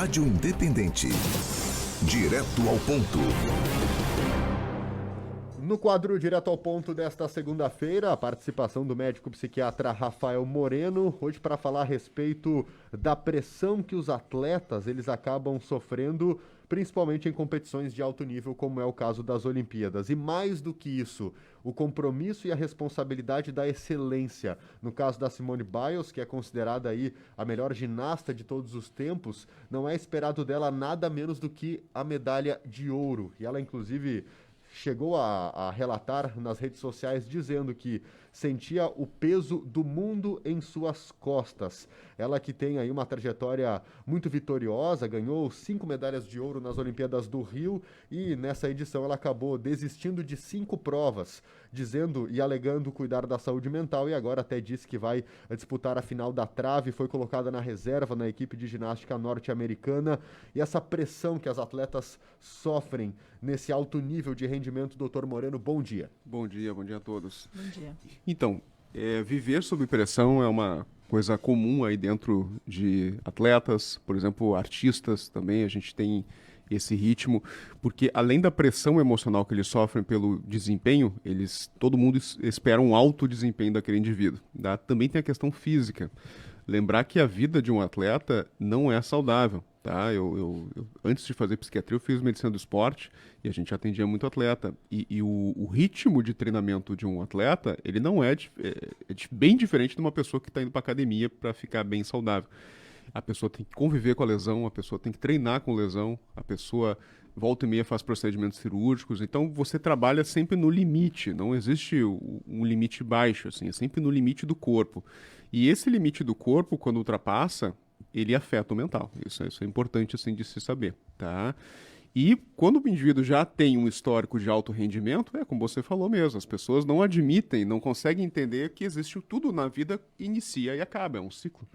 Rádio Independente. Direto ao ponto. No quadro Direto ao Ponto desta segunda-feira, a participação do médico psiquiatra Rafael Moreno, hoje para falar a respeito da pressão que os atletas eles acabam sofrendo, principalmente em competições de alto nível, como é o caso das Olimpíadas. E mais do que isso, o compromisso e a responsabilidade da excelência. No caso da Simone Biles, que é considerada aí a melhor ginasta de todos os tempos, não é esperado dela nada menos do que a medalha de ouro. E ela, inclusive, chegou a relatar nas redes sociais dizendo que sentia o peso do mundo em suas costas. Ela que tem aí uma trajetória muito vitoriosa, ganhou 5 medalhas de ouro nas Olimpíadas do Rio e nessa edição ela acabou desistindo de 5 provas, dizendo e alegando cuidar da saúde mental e agora até disse que vai disputar a final da trave, foi colocada na reserva na equipe de ginástica norte-americana e essa pressão que as atletas sofrem nesse alto nível de rendimento. Doutor Moreno, bom dia. Bom dia a todos. Bom dia. Então, viver sob pressão é uma coisa comum aí dentro de atletas, por exemplo, artistas também, a gente tem esse ritmo, porque além da pressão emocional que eles sofrem pelo desempenho, todo mundo espera um alto desempenho daquele indivíduo, tá? Também tem a questão física. Lembrar que a vida de um atleta não é saudável, tá? Eu antes de fazer psiquiatria, eu fiz medicina do esporte e a gente atendia muito atleta. E o ritmo de treinamento de um atleta, ele não é bem diferente de uma pessoa que está indo para academia para ficar bem saudável. A pessoa tem que conviver com a lesão, a pessoa tem que treinar com lesão, a pessoa volta e meia faz procedimentos cirúrgicos, então você trabalha sempre no limite, não existe um limite baixo, assim, é sempre no limite do corpo. E esse limite do corpo, quando ultrapassa, ele afeta o mental. Isso é importante, assim, de se saber, tá? E quando o indivíduo já tem um histórico de alto rendimento, é como você falou mesmo, as pessoas não admitem, não conseguem entender que existe tudo na vida, inicia e acaba, é um ciclo.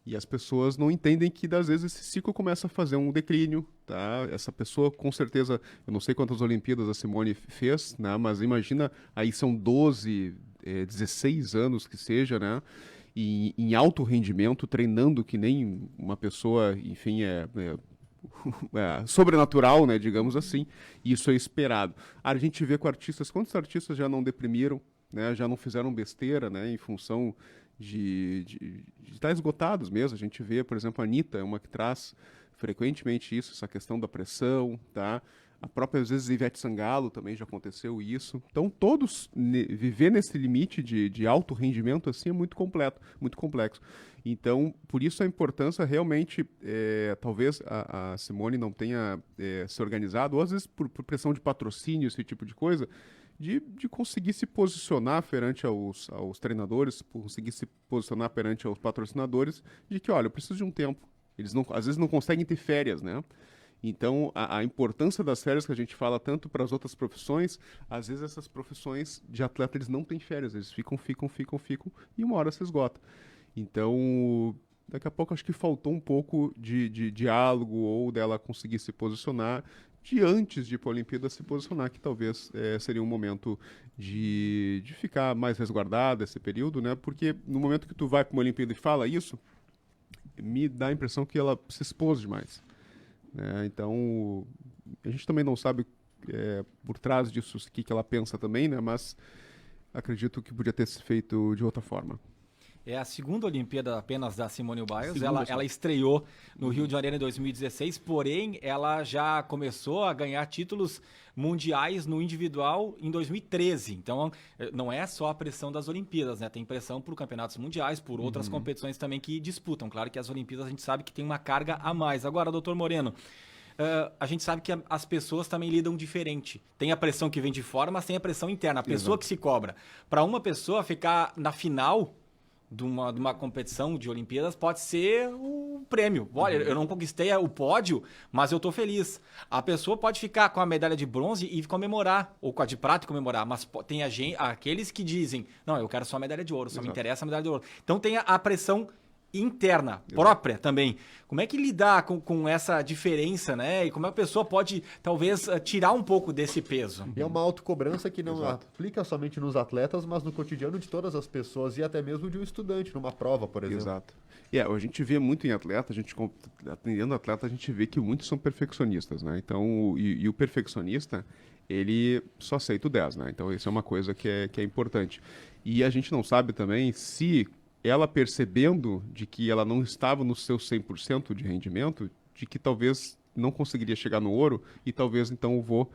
E as pessoas não entendem que, às vezes, esse ciclo começa a fazer um declínio, tá? Essa pessoa, com certeza, eu não sei quantas Olimpíadas a Simone fez, né? Mas imagina, aí são 12, 16 anos que seja, né? E em alto rendimento, treinando que nem uma pessoa, enfim, sobrenatural, né? Digamos assim. E isso é esperado. A gente vê com artistas, quantos artistas já não deprimiram, né? Já não fizeram besteira, né? Em função de estar esgotados mesmo. A gente vê, por exemplo, a Anitta é uma que traz frequentemente isso, essa questão da pressão, tá? A própria, às vezes, Ivete Sangalo também já aconteceu isso. Então, todos viver nesse limite de alto rendimento, assim, é muito complexo. Então, por isso a importância realmente, talvez a Simone não tenha se organizado, ou às vezes por pressão de patrocínio, esse tipo de coisa, de conseguir se posicionar perante aos treinadores, conseguir se posicionar perante aos patrocinadores, de que, olha, eu preciso de um tempo. Eles às vezes não conseguem ter férias, né? Então, a importância das férias que a gente fala tanto para as outras profissões, às vezes essas profissões de atleta, eles não têm férias, eles ficam, e uma hora se esgota. Então, daqui a pouco acho que faltou um pouco de diálogo ou dela conseguir se posicionar, de antes de ir para a Olimpíada se posicionar, que talvez seria um momento de ficar mais resguardado esse período, né? Porque no momento que tu vai para uma Olimpíada e fala isso, me dá a impressão que ela se expôs demais, né? Então, a gente também não sabe por trás disso o que ela pensa também, né? Mas acredito que podia ter se feito de outra forma. É a segunda Olimpíada apenas da Simone Biles. Ela estreou no Rio de Janeiro em 2016, porém ela já começou a ganhar títulos mundiais no individual em 2013. Então não é só a pressão das Olimpíadas, né? Tem pressão por campeonatos mundiais, por outras competições também que disputam. Claro que as Olimpíadas a gente sabe que tem uma carga a mais. Agora, doutor Moreno, a gente sabe que as pessoas também lidam diferente. Tem a pressão que vem de fora, mas tem a pressão interna. A pessoa que se cobra. Para uma pessoa ficar na final de uma competição de Olimpíadas pode ser um prêmio. Olha, eu não conquistei o pódio, mas eu tô feliz. A pessoa pode ficar com a medalha de bronze e comemorar, ou com a de prata e comemorar, mas tem aqueles que dizem, não, eu quero só a medalha de ouro, só me interessa a medalha de ouro. Então tem a pressão interna, própria também. Como é que lidar com essa diferença, né? E como é que a pessoa pode, talvez, tirar um pouco desse peso? E é uma autocobrança que não aplica somente nos atletas, mas no cotidiano de todas as pessoas e até mesmo de um estudante numa prova, por exemplo. Exato. A gente vê muito em atleta, atendendo atleta, a gente vê que muitos são perfeccionistas, né? Então, e o perfeccionista, ele só aceita o 10, né? Então, isso é uma coisa que é importante. E a gente não sabe também se ela percebendo de que ela não estava no seu 100% de rendimento, de que talvez não conseguiria chegar no ouro e talvez então eu vou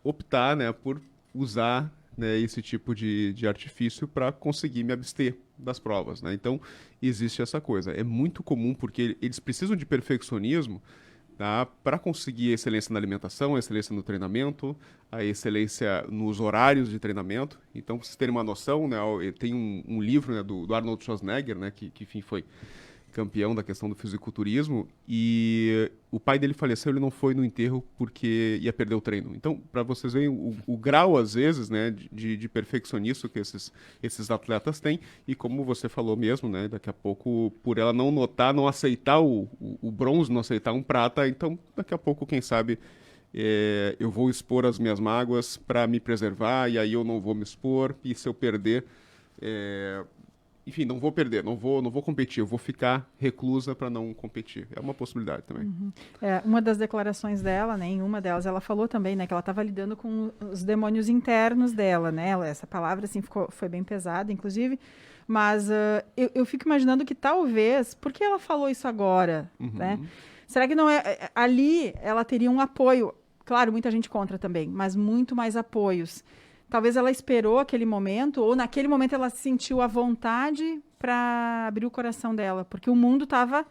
optar, né, por usar, né, esse tipo de artifício para conseguir me abster das provas, né? Então, existe essa coisa. É muito comum porque eles precisam de perfeccionismo, tá, para conseguir a excelência na alimentação, a excelência no treinamento, a excelência nos horários de treinamento. Então, para vocês terem uma noção, né, tem um livro, né, do Arnold Schwarzenegger, né, que enfim, foi campeão da questão do fisiculturismo, e o pai dele faleceu, ele não foi no enterro porque ia perder o treino. Então, para vocês verem o grau, às vezes, né, de perfeccionismo que esses atletas têm, e como você falou mesmo, né, daqui a pouco, por ela não notar, não aceitar o bronze, não aceitar um prata, então, daqui a pouco, quem sabe, eu vou expor as minhas mágoas para me preservar, e aí eu não vou me expor, e se eu perder... enfim, não vou perder, não vou competir, eu vou ficar reclusa para não competir. É uma possibilidade também. Uhum. Uma das declarações dela, né, em uma delas, ela falou também, né, que ela estava lidando com os demônios internos dela, né? Essa palavra assim foi bem pesada, inclusive. Mas eu fico imaginando que talvez, por que ela falou isso agora, né? Será que não ali ela teria um apoio? Claro, muita gente contra também, mas muito mais apoios. Talvez ela esperou aquele momento, ou naquele momento ela sentiu a vontade para abrir o coração dela, porque o mundo estava,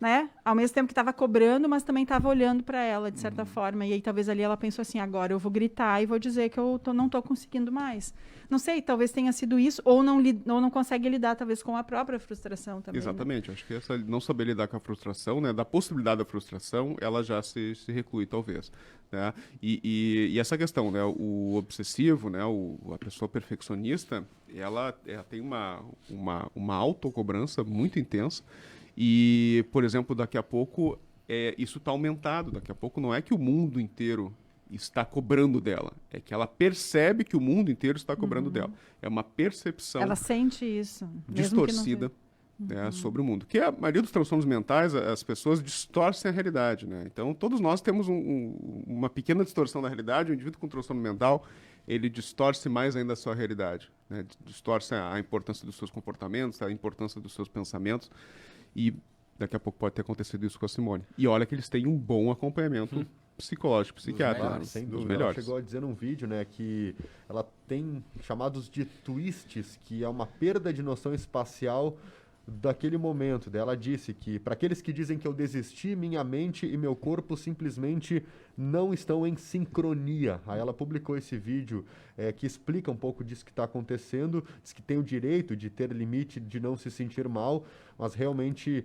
né, ao mesmo tempo que estava cobrando, mas também estava olhando para ela, de certa forma. E aí talvez ali ela pensou assim, agora eu vou gritar e vou dizer que eu não estou conseguindo mais. Não sei, talvez tenha sido isso, ou não consegue lidar talvez com a própria frustração também. Exatamente, né? Acho que essa não saber lidar com a frustração, né, da possibilidade da frustração, ela já se reclui talvez. Né? E essa questão, né, o obsessivo, né, a pessoa perfeccionista, ela tem uma autocobrança muito intensa e, por exemplo, daqui a pouco isso está aumentado. Daqui a pouco não é que o mundo inteiro está cobrando dela, é que ela percebe que o mundo inteiro está cobrando dela. É uma percepção ela sente isso, distorcida, né, sobre o mundo. Que a maioria dos transtornos mentais, as pessoas distorcem a realidade, né? Então, todos nós temos uma pequena distorção da realidade. O indivíduo com transtorno mental, ele distorce mais ainda a sua realidade, né? Distorce a importância dos seus comportamentos, a importância dos seus pensamentos. E daqui a pouco pode ter acontecido isso com a Simone. E olha que eles têm um bom acompanhamento psicológico, psiquiátrico. Né? Sem Dos dúvida. melhores. Ela chegou a dizer num vídeo, né, que ela tem chamados de twists, que é uma perda de noção espacial daquele momento. Ela disse que, para aqueles que dizem que eu desisti, minha mente e meu corpo simplesmente não estão em sincronia. Aí ela publicou esse vídeo que explica um pouco disso que está acontecendo, diz que tem o direito de ter limite, de não se sentir mal, mas realmente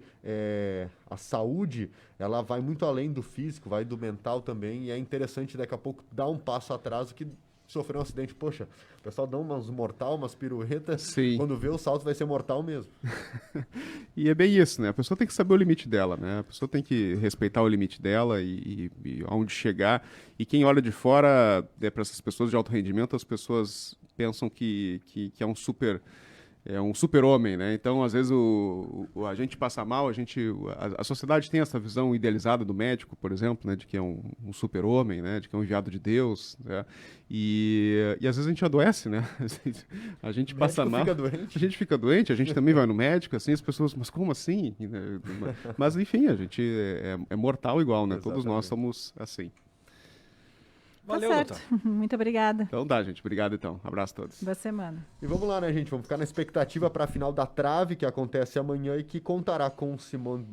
a saúde, ela vai muito além do físico, vai do mental também, e é interessante daqui a pouco dar um passo atrás, que sofreu um acidente, poxa, o pessoal dá umas mortal, umas piruetas, Sim. Quando vê o salto vai ser mortal mesmo. E é bem isso, né? A pessoa tem que saber o limite dela, né? A pessoa tem que respeitar o limite dela e aonde chegar. E quem olha de fora, para essas pessoas de alto rendimento, as pessoas pensam que é um super-homem, né? Então, às vezes, a gente passa mal, a sociedade tem essa visão idealizada do médico, por exemplo, né? De que é um super-homem, né? De que é um enviado de Deus, né? E às vezes a gente adoece, né? A gente passa mal. A gente fica doente, a gente também vai no médico, assim, as pessoas, mas como assim? Mas, enfim, a gente é mortal igual, né? Exatamente. Todos nós somos assim. Valeu, tá certo. doutor. Muito obrigada. Então dá, gente. Obrigado, então. Abraço a todos. Boa semana. E vamos lá, né, gente? Vamos ficar na expectativa para a final da trave, que acontece amanhã e que contará com Simone